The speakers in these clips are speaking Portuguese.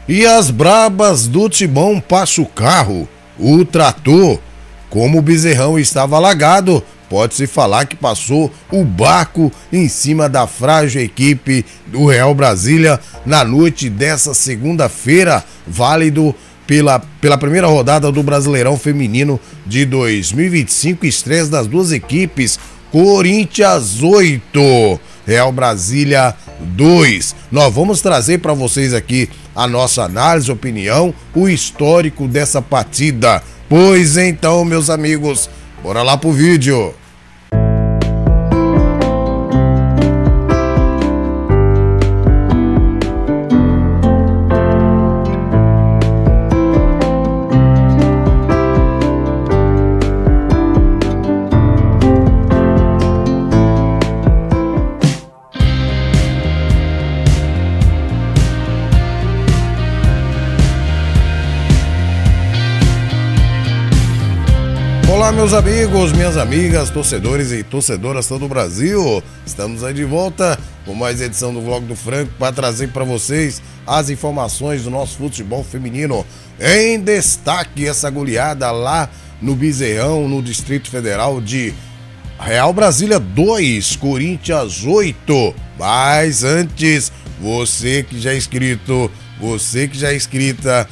E as brabas do Timão passa o carro, o trator. Como o Bezerrão estava alagado, pode-se falar que passou o barco em cima da frágil equipe do Real Brasília na noite dessa segunda-feira, válido pela primeira rodada do Brasileirão Feminino de 2025, estreias das duas equipes, Corinthians 8, Real Brasília 2. Nós vamos trazer para vocês aqui a nossa análise, opinião, o histórico dessa partida. Pois então, meus amigos, bora lá pro vídeo. Olá, meus amigos, minhas amigas, torcedores e torcedoras todo o Brasil. Estamos aí de volta com mais edição do Vlog do Franco para trazer para vocês as informações do nosso futebol feminino. Em destaque, essa goleada lá no Bezerrão, no Distrito Federal de Real Brasília 2, Corinthians 8. Mas antes, você que já é inscrito, você que já é inscrita,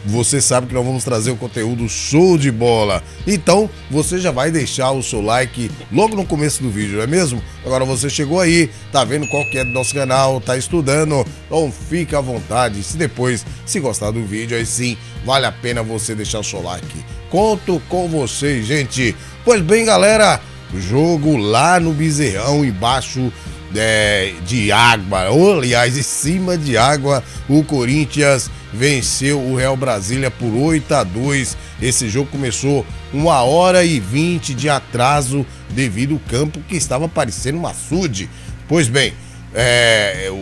você sabe que nós vamos trazer um conteúdo show de bola. Então, você já vai deixar o seu like logo no começo do vídeo, não é mesmo? Agora você chegou aí, tá vendo qual que é do nosso canal, tá estudando, então fica à vontade. Se depois, se gostar do vídeo, aí sim, vale a pena você deixar o seu like. Conto com vocês, gente. Pois bem, galera, jogo lá no Bezerrão, embaixo de água, ou aliás, em cima de água, o Corinthians venceu o Real Brasília por 8-2. Esse jogo começou 1h20 de atraso devido ao campo que estava parecendo um açude. Pois bem,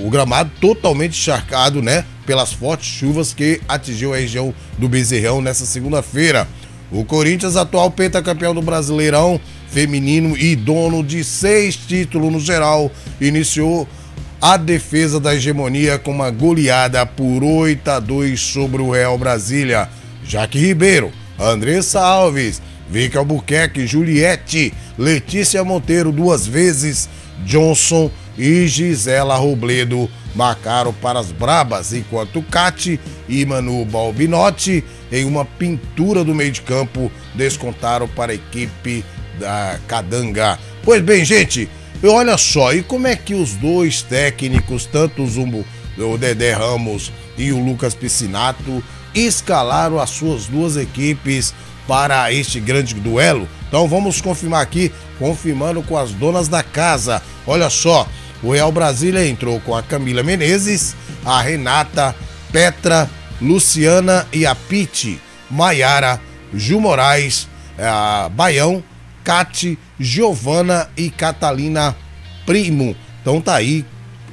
o gramado totalmente encharcado, né, pelas fortes chuvas que atingiu a região do Bezerrão nessa segunda-feira. O Corinthians, atual pentacampeão do Brasileirão Feminino e dono de 6 títulos no geral, iniciou a defesa da hegemonia com uma goleada por 8-2 sobre o Real Brasília. Jaque Ribeiro, Andressa Alves, Vicky Albuquerque, Juliette, Letícia Monteiro 2 vezes, Johnson e Gisela Robledo marcaram para as brabas, enquanto Cati e Manu Balbinotti, em uma pintura do meio de campo, descontaram para a equipe da Cadanga. Pois bem, gente, olha só, e como é que os dois técnicos, tanto o Dedé Ramos e o Lucas Piscinato, escalaram as suas duas equipes para este grande duelo? Então vamos confirmar aqui, confirmando com as donas da casa. Olha só, o Real Brasília entrou com a Camila Menezes, a Renata, Petra, Luciana e a Piti, Maiara, Ju Moraes, a Baião, Cati, Giovana e Catalina Primo. Então tá aí,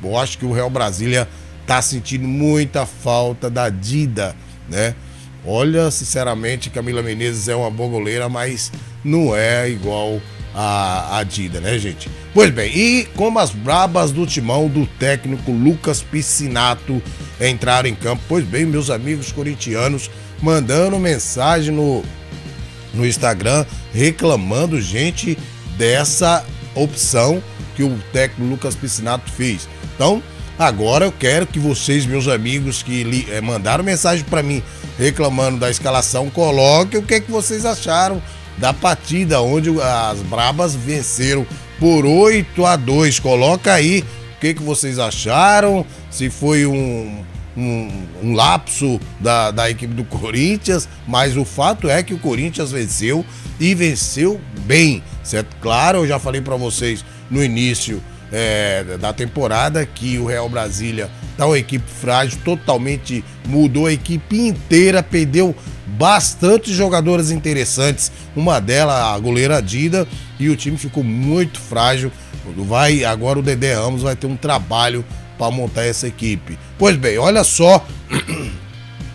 eu acho que o Real Brasília tá sentindo muita falta da Dida, né? Olha, sinceramente, Camila Menezes é uma boa goleira, mas não é igual a Dida, né, gente? Pois bem, e como as brabas do Timão do técnico Lucas Piscinato entraram em campo? Pois bem, meus amigos corintianos, mandando mensagem no Instagram, reclamando, gente, dessa opção que o técnico Lucas Piscinato fez. Então, agora eu quero que vocês, meus amigos que mandaram mensagem para mim reclamando da escalação, coloquem o que vocês acharam da partida onde as brabas venceram por 8-2. Coloca aí o que vocês acharam, se foi um lapso da equipe do Corinthians, mas o fato é que o Corinthians venceu e venceu bem, certo? Claro, eu já falei para vocês no início da temporada que o Real Brasília tá uma equipe frágil, totalmente mudou a equipe inteira, perdeu bastante jogadoras interessantes, uma delas a goleira Dida, e o time ficou muito frágil. Agora o Dedé Ramos vai ter um trabalho para montar essa equipe. Pois bem, olha só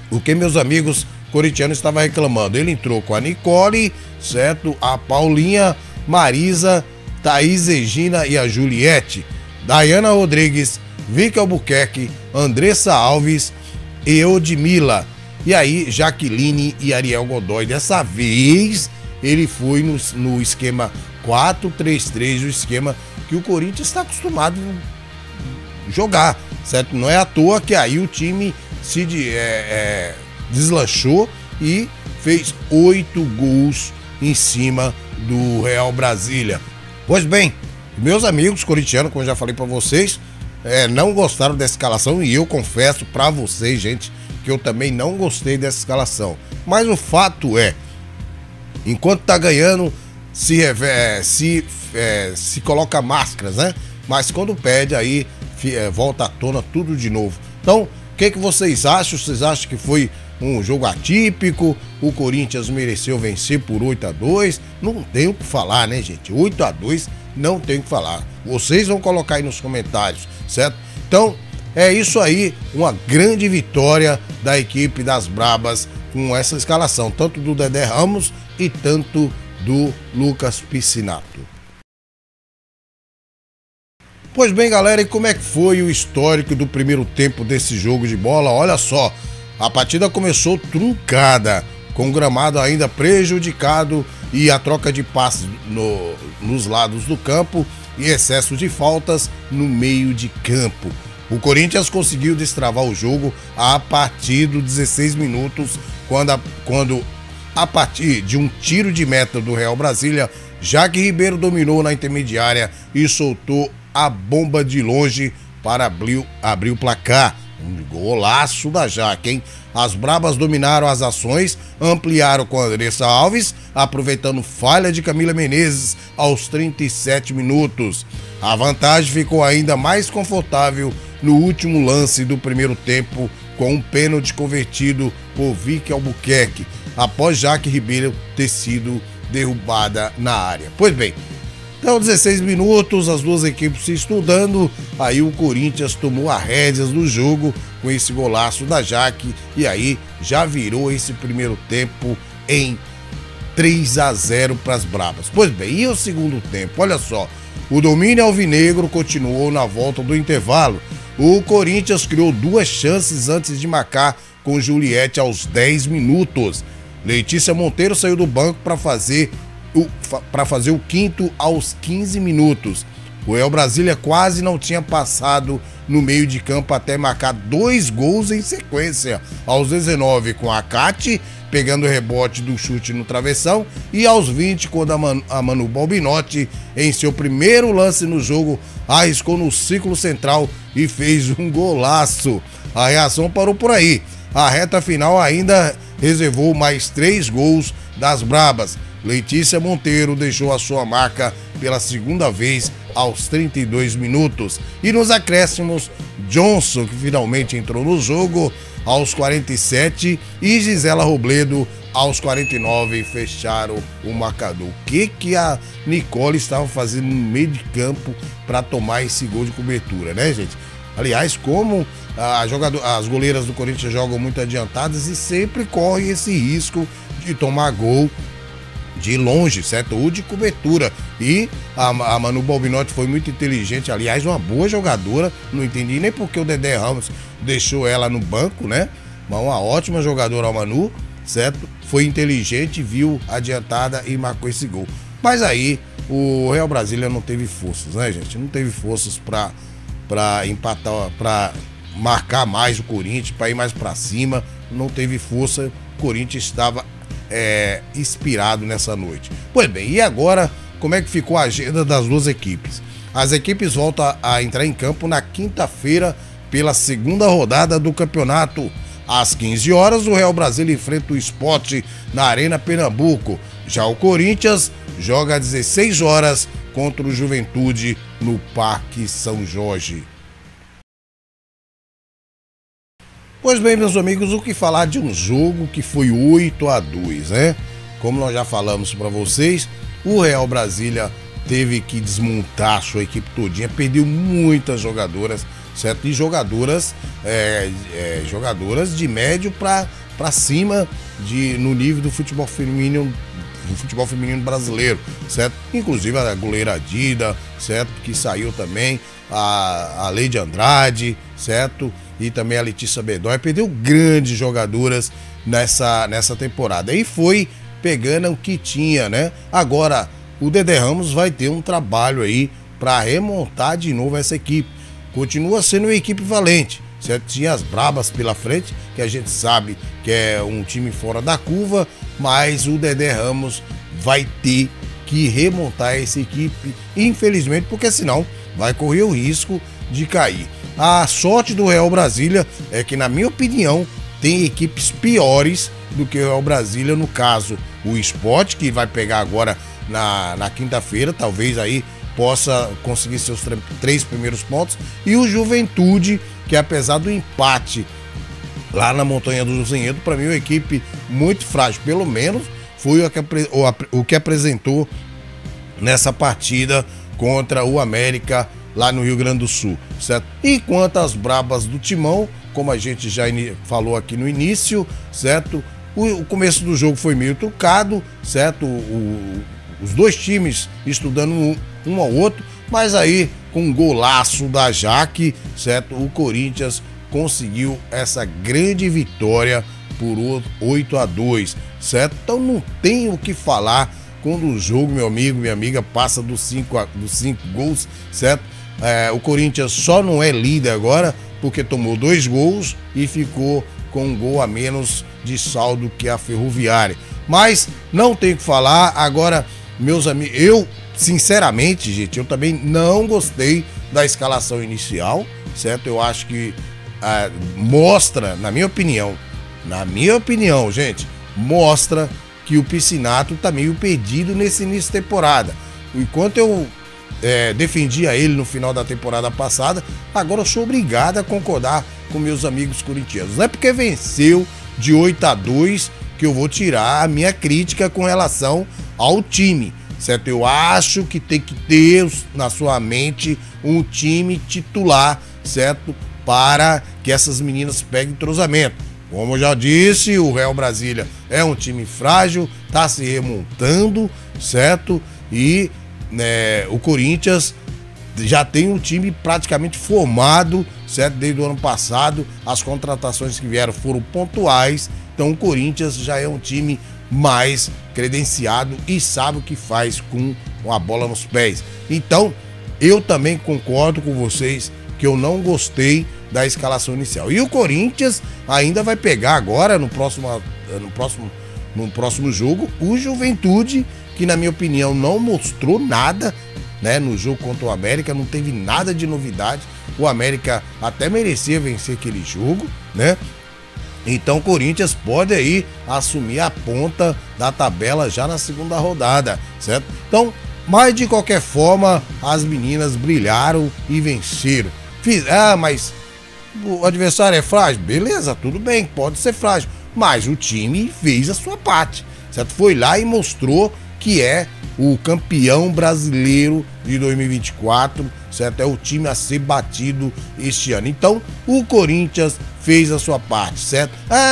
o que meus amigos corintianos estavam reclamando. Ele entrou com a Nicole, certo? A Paulinha, Marisa, Thaís Regina e a Juliette, Dayana Rodrigues, Vicky Albuquerque, Andressa Alves, Eudmila. E aí, Jaqueline e Ariel Godoy. Dessa vez, ele foi no esquema 4-3-3, o esquema que o Corinthians está acostumado a jogar, certo? Não é à toa que aí o time se deslanchou e fez 8 gols em cima do Real Brasília. Pois bem, meus amigos corintianos, como eu já falei para vocês, não gostaram dessa escalação e eu confesso para vocês, gente, que eu também não gostei dessa escalação. Mas o fato é, enquanto tá ganhando, se coloca máscaras, né? Mas quando perde, aí volta à tona tudo de novo. Então, o que vocês acham? Vocês acham que foi um jogo atípico? O Corinthians mereceu vencer por 8-2? Não tem o que falar, né, gente? 8-2, não tem o que falar. Vocês vão colocar aí nos comentários, certo? Então, é isso aí, uma grande vitória da equipe das Brabas com essa escalação, tanto do Dedé Ramos e tanto do Lucas Piscinato. Pois bem, galera, e como é que foi o histórico do primeiro tempo desse jogo de bola? Olha só, a partida começou truncada, com o gramado ainda prejudicado e a troca de passes nos lados do campo e excesso de faltas no meio de campo. O Corinthians conseguiu destravar o jogo a partir dos 16 minutos, quando a partir de um tiro de meta do Real Brasília, Jaque Ribeiro dominou na intermediária e soltou a bomba de longe para abrir o placar. Um golaço da Jaque, hein? As Brabas dominaram as ações, ampliaram com a Andressa Alves, aproveitando falha de Camila Menezes aos 37 minutos. A vantagem ficou ainda mais confortável no último lance do primeiro tempo, com um pênalti convertido por Vicky Albuquerque, após Jaque Ribeiro ter sido derrubada na área. Pois bem, então 16 minutos, as duas equipes se estudando, aí o Corinthians tomou as rédeas do jogo com esse golaço da Jaque, e aí já virou esse primeiro tempo em 3-0 para as Brabas. Pois bem, e o segundo tempo? Olha só, o domínio alvinegro continuou na volta do intervalo. O Corinthians criou 2 chances antes de marcar com Juliette aos 10 minutos. Letícia Monteiro saiu do banco para fazer o quinto aos 15 minutos. O Real Brasília quase não tinha passado no meio de campo até marcar 2 gols em sequência. Aos 19, com a Cate pegando o rebote do chute no travessão, e aos 20, quando a Manu Balbinotti, em seu primeiro lance no jogo, arriscou no círculo central e fez um golaço. A reação parou por aí. A reta final ainda reservou mais 3 gols das Brabas. Letícia Monteiro deixou a sua marca pela segunda vez aos 32 minutos. E nos acréscimos, Johnson, que finalmente entrou no jogo, aos 47, e Gisela Robledo aos 49 fecharam o marcador. O que a Nicole estava fazendo no meio de campo para tomar esse gol de cobertura, né, gente? Aliás, como as goleiras do Corinthians jogam muito adiantadas e sempre correm esse risco de tomar gol de longe, certo? Ou de cobertura. E a Manu Balbinotti foi muito inteligente, aliás, uma boa jogadora. Não entendi nem porque o Dedé Ramos deixou ela no banco, né? Mas uma ótima jogadora, a Manu, certo? Foi inteligente, viu adiantada e marcou esse gol. Mas aí o Real Brasília não teve forças, né, gente? Não teve forças para empatar, para marcar mais o Corinthians, para ir mais para cima. Não teve força. O Corinthians estava inspirado nessa noite. Pois bem, e agora, como é que ficou a agenda das duas equipes? As equipes voltam a entrar em campo na quinta-feira pela segunda rodada do campeonato. Às 15 horas, o Real Brasília enfrenta o Sport na Arena Pernambuco. Já o Corinthians joga às 16 horas contra o Juventude no Parque São Jorge. Pois bem, meus amigos, o que falar de um jogo que foi 8-2, né? Como nós já falamos para vocês, o Real Brasília teve que desmontar sua equipe todinha, perdeu muitas jogadoras, certo? E jogadoras de médio para cima no nível do futebol feminino brasileiro, certo? Inclusive a goleira Dida, certo? Que saiu também, a Leide Andrade, certo? e também a Letícia Bedói, perdeu grandes jogadoras nessa temporada. E foi pegando o que tinha, né? Agora, o Dedé Ramos vai ter um trabalho aí para remontar de novo essa equipe. Continua sendo uma equipe valente, certo? Tinha as brabas pela frente, que a gente sabe que é um time fora da curva, mas o Dedé Ramos vai ter que remontar essa equipe, infelizmente, porque senão vai correr o risco de cair. A sorte do Real Brasília é que, na minha opinião, tem equipes piores do que o Real Brasília, no caso, o Sport, que vai pegar agora na quinta-feira, talvez aí possa conseguir seus 3 primeiros pontos, e o Juventude, que apesar do empate lá na Montanha do Zinhedo, para mim é uma equipe muito frágil, pelo menos foi o que apresentou nessa partida contra o América lá no Rio Grande do Sul, certo? E quanto às brabas do Timão, como a gente já falou aqui no início, certo? O começo do jogo foi meio truncado, certo? Os dois times estudando um ao outro, mas aí com um golaço da Jaque, certo? O Corinthians conseguiu essa grande vitória por 8-2, certo? Então não tem o que falar quando o jogo, meu amigo, minha amiga, passa dos 5 gols, certo? O Corinthians só não é líder agora porque tomou 2 gols e ficou com um gol a menos de saldo que a Ferroviária. Mas não tem o que falar. Agora, meus amigos, eu, sinceramente, gente, eu também não gostei da escalação inicial, certo? Eu acho que mostra, na minha opinião, gente, mostra que o Piscinato tá meio perdido nesse início de temporada. Enquanto eu defendia ele no final da temporada passada, agora eu sou obrigado a concordar com meus amigos corintianos. Não é porque venceu de 8-2 que eu vou tirar a minha crítica com relação ao time, certo? Eu acho que tem que ter na sua mente um time titular, certo? Para que essas meninas peguem entrosamento. Como eu já disse, o Real Brasília é um time frágil, tá se remontando, certo? E o Corinthians já tem um time praticamente formado, certo? Desde o ano passado, as contratações que vieram foram pontuais, então o Corinthians já é um time mais credenciado e sabe o que faz com a bola nos pés. Então, eu também concordo com vocês que eu não gostei da escalação inicial. E o Corinthians ainda vai pegar agora, no próximo jogo, o Juventude, que na minha opinião não mostrou nada, né, no jogo contra o América, não teve nada de novidade. O América até merecia vencer aquele jogo, né? Então o Corinthians pode aí assumir a ponta da tabela já na segunda rodada, certo? Então, mas de qualquer forma, as meninas brilharam e venceram. Mas o adversário é frágil? Beleza, tudo bem, pode ser frágil, mas o time fez a sua parte, certo? Foi lá e mostrou que é o campeão brasileiro de 2024, certo? É o time a ser batido este ano. Então, o Corinthians fez a sua parte, certo?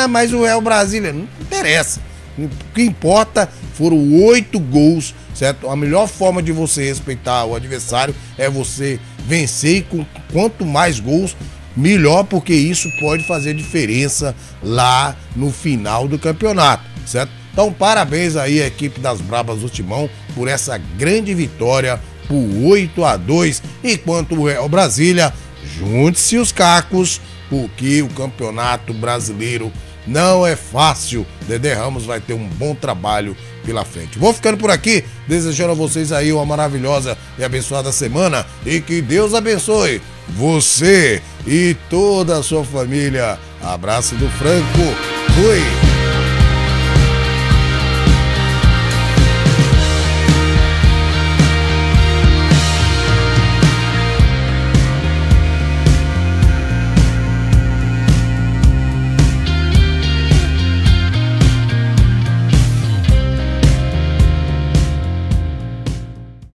Mas o Real Brasília, não interessa. O que importa foram 8 gols, certo? A melhor forma de você respeitar o adversário é você vencer, e com quanto mais gols, melhor, porque isso pode fazer diferença lá no final do campeonato, certo? Então, parabéns aí à equipe das Brabas do Timão por essa grande vitória por 8-2. Enquanto o Real Brasília, junte-se os cacos, porque o campeonato brasileiro não é fácil. Dedé Ramos vai ter um bom trabalho pela frente. Vou ficando por aqui, desejando a vocês aí uma maravilhosa e abençoada semana e que Deus abençoe você e toda a sua família. Abraço do Franco. Fui!